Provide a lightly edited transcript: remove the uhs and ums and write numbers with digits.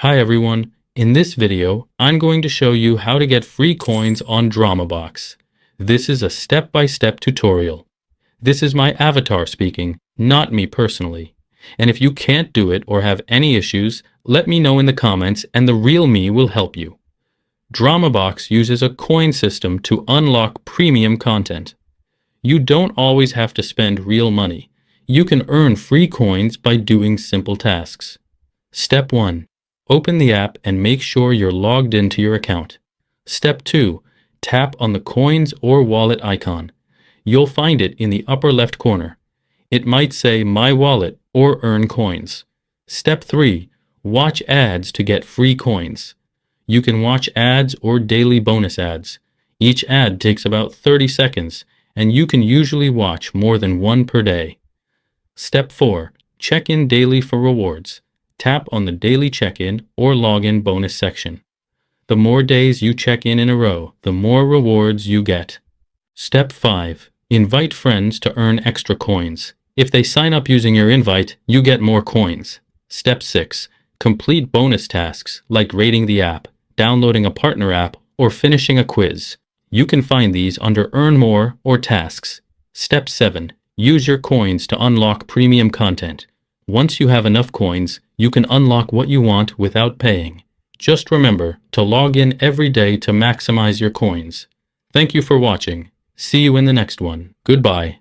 Hi everyone, in this video I'm going to show you how to get free coins on Dramabox. This is a step-by-step tutorial. This is my avatar speaking, not me personally. And if you can't do it or have any issues, let me know in the comments and the real me will help you. Dramabox uses a coin system to unlock premium content. You don't always have to spend real money. You can earn free coins by doing simple tasks. Step 1. Open the app and make sure you're logged into your account. Step 2. Tap on the coins or wallet icon. You'll find it in the upper left corner. It might say My Wallet or Earn Coins. Step 3. Watch ads to get free coins. You can watch ads or daily bonus ads. Each ad takes about 30 seconds, and you can usually watch more than one per day. Step 4. Check in daily for rewards. Tap on the daily check-in or login bonus section. The more days you check in a row, the more rewards you get. Step 5. Invite friends to earn extra coins. If they sign up using your invite, you get more coins. Step 6. Complete bonus tasks like rating the app, downloading a partner app, or finishing a quiz. You can find these under Earn More or Tasks. Step 7. Use your coins to unlock premium content. Once you have enough coins, you can unlock what you want without paying. Just remember to log in every day to maximize your coins. Thank you for watching. See you in the next one. Goodbye.